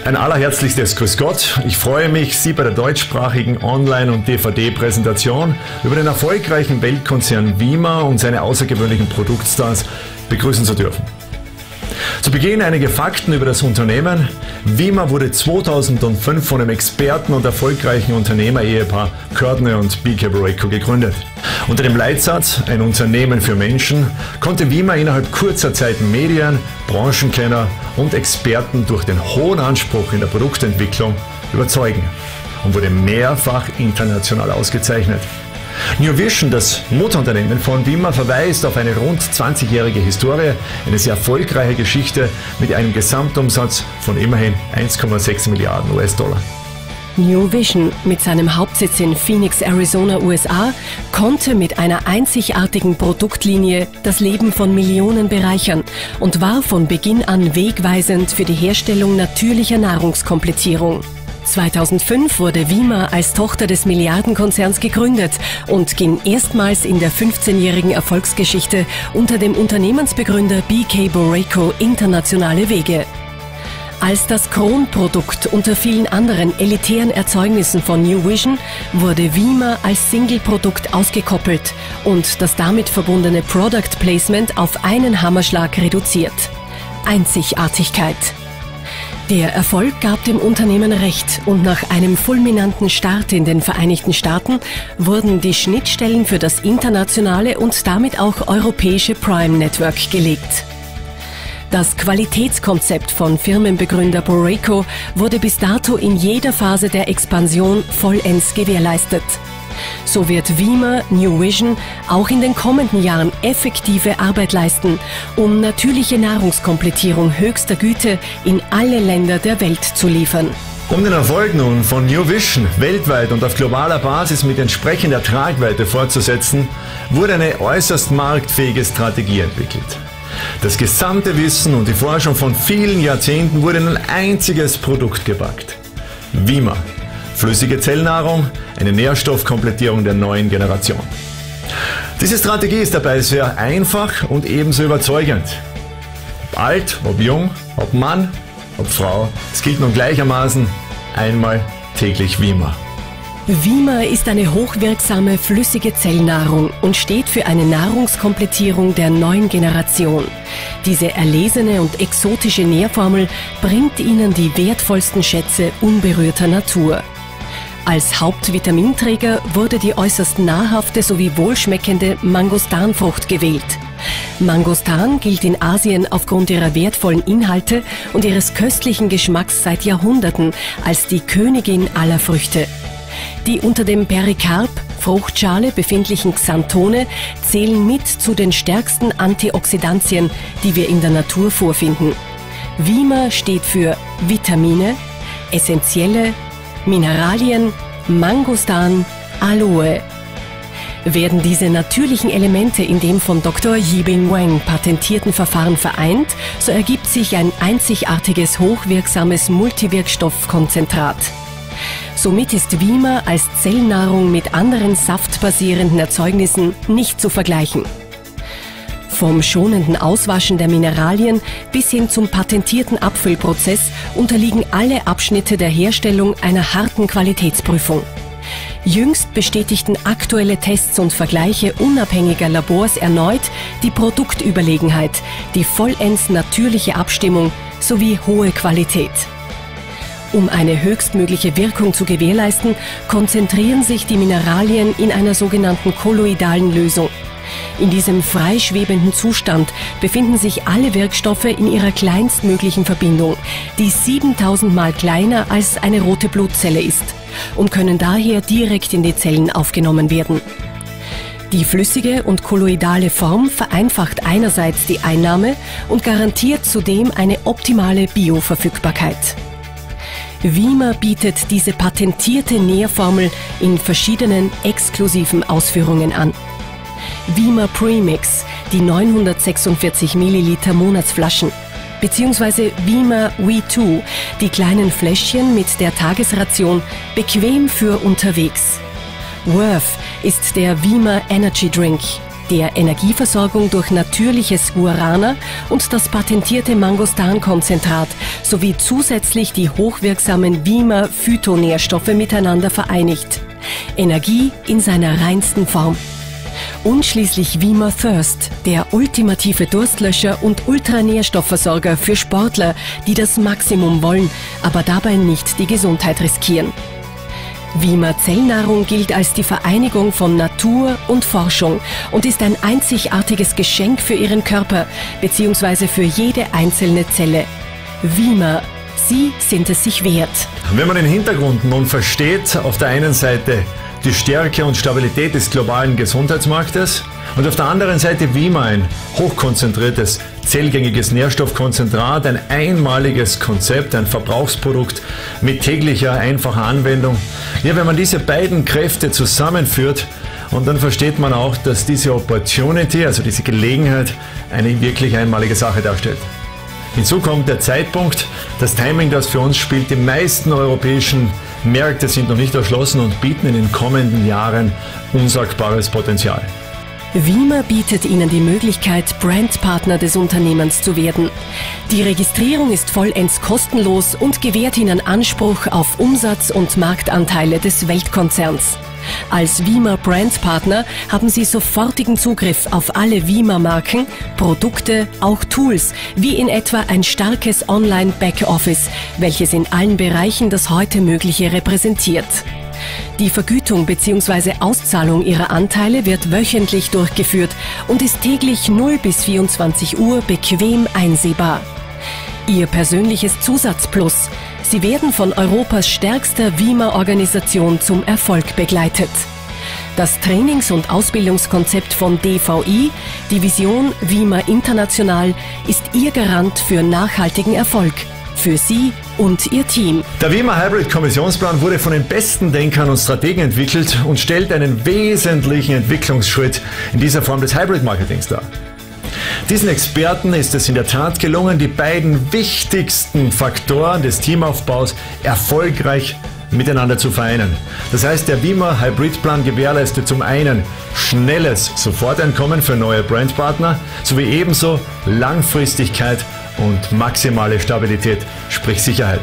Ein allerherzlichstes Grüß Gott. Ich freue mich, Sie bei der deutschsprachigen Online- und DVD-Präsentation über den erfolgreichen Weltkonzern Vima und seine außergewöhnlichen Produktstars begrüßen zu dürfen. Zu Beginn einige Fakten über das Unternehmen. Vima wurde 2005 von dem Experten und erfolgreichen Unternehmer-Ehepaar Courtney und B.K. Borreco gegründet. Unter dem Leitsatz "Ein Unternehmen für Menschen" konnte Vima innerhalb kurzer Zeit Medien, Branchenkenner und Experten durch den hohen Anspruch in der Produktentwicklung überzeugen und wurde mehrfach international ausgezeichnet. New Vision, das Mutterunternehmen von Vima, verweist auf eine rund 20-jährige Historie, eine sehr erfolgreiche Geschichte mit einem Gesamtumsatz von immerhin 1,6 Milliarden US-Dollar. New Vision mit seinem Hauptsitz in Phoenix, Arizona, USA, konnte mit einer einzigartigen Produktlinie das Leben von Millionen bereichern und war von Beginn an wegweisend für die Herstellung natürlicher Nahrungskomplettierung. 2005 wurde Vima als Tochter des Milliardenkonzerns gegründet und ging erstmals in der 15-jährigen Erfolgsgeschichte unter dem Unternehmensbegründer B.K. Borreco internationale Wege. Als das Kronprodukt unter vielen anderen elitären Erzeugnissen von New Vision wurde Vima als Single-Produkt ausgekoppelt und das damit verbundene Product Placement auf einen Hammerschlag reduziert. Einzigartigkeit. Der Erfolg gab dem Unternehmen recht und nach einem fulminanten Start in den Vereinigten Staaten wurden die Schnittstellen für das internationale und damit auch europäische Prime Network gelegt. Das Qualitätskonzept von Firmenbegründer Borreco wurde bis dato in jeder Phase der Expansion vollends gewährleistet. So wird Vima New Vision auch in den kommenden Jahren effektive Arbeit leisten, um natürliche Nahrungskomplettierung höchster Güte in alle Länder der Welt zu liefern. Um den Erfolg nun von New Vision weltweit und auf globaler Basis mit entsprechender Tragweite fortzusetzen, wurde eine äußerst marktfähige Strategie entwickelt. Das gesamte Wissen und die Forschung von vielen Jahrzehnten wurde in ein einziges Produkt gepackt. Vima. Flüssige Zellnahrung, eine Nährstoffkomplettierung der neuen Generation. Diese Strategie ist dabei sehr einfach und ebenso überzeugend. Ob alt, ob jung, ob Mann, ob Frau, es gilt nun gleichermaßen: einmal täglich Vima. Vima ist eine hochwirksame flüssige Zellnahrung und steht für eine Nahrungskomplettierung der neuen Generation. Diese erlesene und exotische Nährformel bringt Ihnen die wertvollsten Schätze unberührter Natur. Als Hauptvitaminträger wurde die äußerst nahrhafte sowie wohlschmeckende Mangostanfrucht gewählt. Mangostan gilt in Asien aufgrund ihrer wertvollen Inhalte und ihres köstlichen Geschmacks seit Jahrhunderten als die Königin aller Früchte. Die unter dem Perikarp, Fruchtschale, befindlichen Xanthone zählen mit zu den stärksten Antioxidantien, die wir in der Natur vorfinden. Vima steht für Vitamine, essentielle Mineralien, Mangostan, Aloe. Werden diese natürlichen Elemente in dem von Dr. Yibing Wang patentierten Verfahren vereint, so ergibt sich ein einzigartiges, hochwirksames Multiwirkstoffkonzentrat. Somit ist Vima als Zellnahrung mit anderen saftbasierenden Erzeugnissen nicht zu vergleichen. Vom schonenden Auswaschen der Mineralien bis hin zum patentierten Abfüllprozess unterliegen alle Abschnitte der Herstellung einer harten Qualitätsprüfung. Jüngst bestätigten aktuelle Tests und Vergleiche unabhängiger Labors erneut die Produktüberlegenheit, die vollends natürliche Abstimmung sowie hohe Qualität. Um eine höchstmögliche Wirkung zu gewährleisten, konzentrieren sich die Mineralien in einer sogenannten kolloidalen Lösung. In diesem freischwebenden Zustand befinden sich alle Wirkstoffe in ihrer kleinstmöglichen Verbindung, die 7000 Mal kleiner als eine rote Blutzelle ist, und können daher direkt in die Zellen aufgenommen werden. Die flüssige und kolloidale Form vereinfacht einerseits die Einnahme und garantiert zudem eine optimale Bioverfügbarkeit. Vima bietet diese patentierte Nährformel in verschiedenen exklusiven Ausführungen an. Vima Premix, die 946 Milliliter Monatsflaschen, beziehungsweise Vima We2, die kleinen Fläschchen mit der Tagesration, bequem für unterwegs. Worth ist der Vima Energy Drink. der Energieversorgung durch natürliches Guarana und das patentierte Mangostan-Konzentrat sowie zusätzlich die hochwirksamen Vima-Phytonährstoffe miteinander vereinigt. Energie in seiner reinsten Form. Und schließlich Vima Thirst, der ultimative Durstlöscher und Ultranährstoffversorger für Sportler, die das Maximum wollen, aber dabei nicht die Gesundheit riskieren. Vima Zellnahrung gilt als die Vereinigung von Natur und Forschung und ist ein einzigartiges Geschenk für Ihren Körper bzw. für jede einzelne Zelle. Vima, Sie sind es sich wert. Wenn man den Hintergrund nun versteht, auf der einen Seite die Stärke und Stabilität des globalen Gesundheitsmarktes und auf der anderen Seite Vima, ein hochkonzentriertes, zellgängiges Nährstoffkonzentrat, ein einmaliges Konzept, ein Verbrauchsprodukt mit täglicher, einfacher Anwendung. Ja, wenn man diese beiden Kräfte zusammenführt, und dann versteht man auch, dass diese Opportunity, also diese Gelegenheit, eine wirklich einmalige Sache darstellt. Hinzu kommt der Zeitpunkt, das Timing, das für uns spielt. Die meisten europäischen Märkte sind noch nicht erschlossen und bieten in den kommenden Jahren unsagbares Potenzial. Vima bietet Ihnen die Möglichkeit, Brandpartner des Unternehmens zu werden. Die Registrierung ist vollends kostenlos und gewährt Ihnen Anspruch auf Umsatz und Marktanteile des Weltkonzerns. Als Vima Brandpartner haben Sie sofortigen Zugriff auf alle Vima-Marken, Produkte, auch Tools, wie in etwa ein starkes Online-Backoffice, welches in allen Bereichen das heute Mögliche repräsentiert. Die Vergütung bzw. Auszahlung Ihrer Anteile wird wöchentlich durchgeführt und ist täglich 0 bis 24 Uhr bequem einsehbar. Ihr persönliches Zusatzplus: Sie werden von Europas stärkster Vima-Organisation zum Erfolg begleitet. Das Trainings- und Ausbildungskonzept von DVI, Division Vima International, ist Ihr Garant für nachhaltigen Erfolg. Für Sie und Ihr Team. Der Vima Hybrid Kommissionsplan wurde von den besten Denkern und Strategen entwickelt und stellt einen wesentlichen Entwicklungsschritt in dieser Form des Hybrid-Marketings dar. Diesen Experten ist es in der Tat gelungen, die beiden wichtigsten Faktoren des Teamaufbaus erfolgreich miteinander zu vereinen. Das heißt, der Vima Hybrid-Plan gewährleistet zum einen schnelles Soforteinkommen für neue Brandpartner sowie ebenso Langfristigkeit und maximale Stabilität, sprich Sicherheit.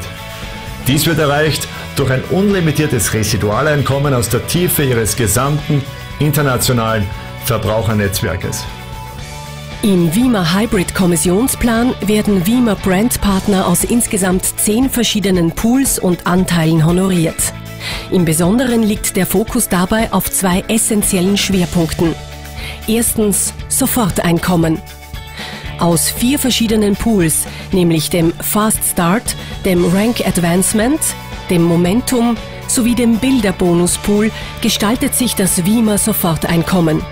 Dies wird erreicht durch ein unlimitiertes Residualeinkommen aus der Tiefe Ihres gesamten internationalen Verbrauchernetzwerkes. Im Vima Hybrid Kommissionsplan werden Vima Brandpartner aus insgesamt 10 verschiedenen Pools und Anteilen honoriert. Im Besonderen liegt der Fokus dabei auf 2 essentiellen Schwerpunkten. Erstens Soforteinkommen. Aus 4 verschiedenen Pools, nämlich dem Fast Start, dem Rank Advancement, dem Momentum sowie dem Bilderbonus-Pool, gestaltet sich das Vima Soforteinkommen.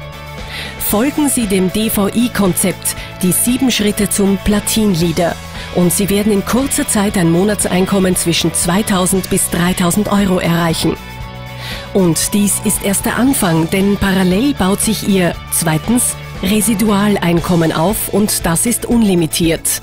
Folgen Sie dem DVI-Konzept, die 7 Schritte zum Platin-Leader, und Sie werden in kurzer Zeit ein Monatseinkommen zwischen 2.000 bis 3.000 Euro erreichen. Und dies ist erst der Anfang, denn parallel baut sich Ihr zweitens Residualeinkommen auf und das ist unlimitiert.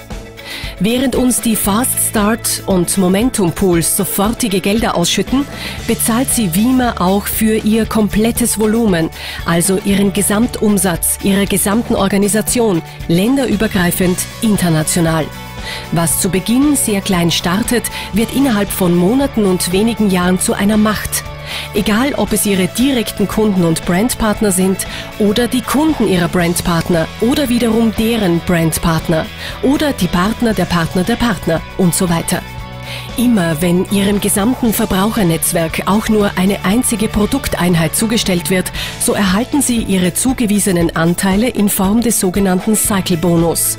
Während uns die Fast Start und Momentum Pools sofortige Gelder ausschütten, bezahlt sie Vima auch für ihr komplettes Volumen, also ihren Gesamtumsatz ihrer gesamten Organisation, länderübergreifend, international. Was zu Beginn sehr klein startet, wird innerhalb von Monaten und wenigen Jahren zu einer Macht. Egal, ob es Ihre direkten Kunden und Brandpartner sind oder die Kunden Ihrer Brandpartner oder wiederum deren Brandpartner oder die Partner der Partner der Partner und so weiter. Immer wenn Ihrem gesamten Verbrauchernetzwerk auch nur eine einzige Produkteinheit zugestellt wird, so erhalten Sie Ihre zugewiesenen Anteile in Form des sogenannten Cycle-Bonus.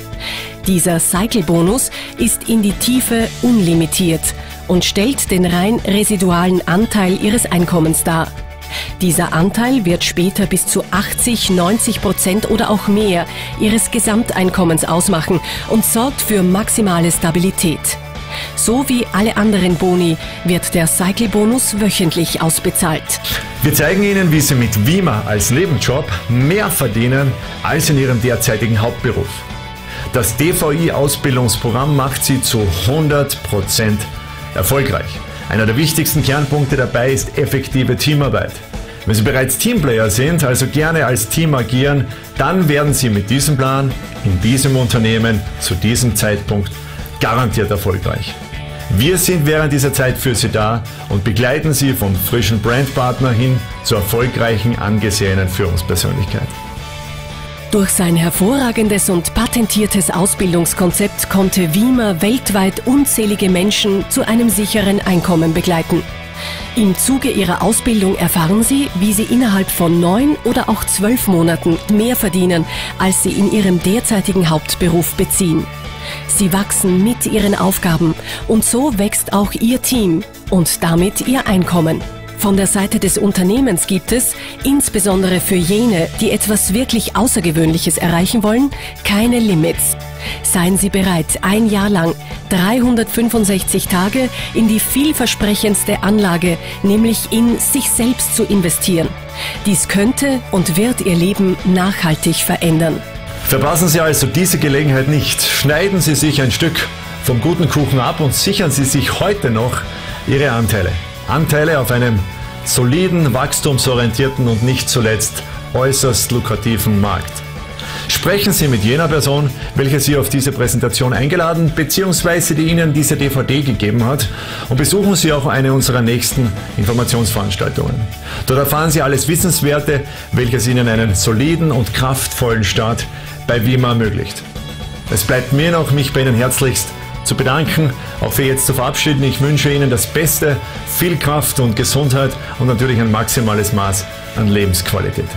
Dieser Cycle-Bonus ist in die Tiefe unlimitiert und stellt den rein residualen Anteil Ihres Einkommens dar. Dieser Anteil wird später bis zu 80–90% oder auch mehr Ihres Gesamteinkommens ausmachen und sorgt für maximale Stabilität. So wie alle anderen Boni wird der Cycle-Bonus wöchentlich ausbezahlt. Wir zeigen Ihnen, wie Sie mit Vima als Nebenjob mehr verdienen als in Ihrem derzeitigen Hauptberuf. Das DVI-Ausbildungsprogramm macht Sie zu 100% erfolgreich. Einer der wichtigsten Kernpunkte dabei ist effektive Teamarbeit. Wenn Sie bereits Teamplayer sind, also gerne als Team agieren, dann werden Sie mit diesem Plan in diesem Unternehmen zu diesem Zeitpunkt garantiert erfolgreich. Wir sind während dieser Zeit für Sie da und begleiten Sie vom frischen Brandpartner hin zur erfolgreichen, angesehenen Führungspersönlichkeit. Durch sein hervorragendes und patentiertes Ausbildungskonzept konnte Wiemer weltweit unzählige Menschen zu einem sicheren Einkommen begleiten. Im Zuge ihrer Ausbildung erfahren Sie, wie Sie innerhalb von 9 oder auch 12 Monaten mehr verdienen, als Sie in Ihrem derzeitigen Hauptberuf beziehen. Sie wachsen mit Ihren Aufgaben und so wächst auch Ihr Team und damit Ihr Einkommen. Von der Seite des Unternehmens gibt es, insbesondere für jene, die etwas wirklich Außergewöhnliches erreichen wollen, keine Limits. Seien Sie bereit, ein Jahr lang, 365 Tage in die vielversprechendste Anlage, nämlich in sich selbst zu investieren. Dies könnte und wird Ihr Leben nachhaltig verändern. Verpassen Sie also diese Gelegenheit nicht. Schneiden Sie sich ein Stück vom guten Kuchen ab und sichern Sie sich heute noch Ihre Anteile. Anteile auf einem soliden, wachstumsorientierten und nicht zuletzt äußerst lukrativen Markt. Sprechen Sie mit jener Person, welche Sie auf diese Präsentation eingeladen bzw. die Ihnen diese DVD gegeben hat, und besuchen Sie auch eine unserer nächsten Informationsveranstaltungen. Dort erfahren Sie alles Wissenswerte, welches Ihnen einen soliden und kraftvollen Start bei Wiemer ermöglicht. Es bleibt mir noch, mich bei Ihnen herzlichst zu bedanken, auch für jetzt zu verabschieden. Ich wünsche Ihnen das Beste, viel Kraft und Gesundheit und natürlich ein maximales Maß an Lebensqualität.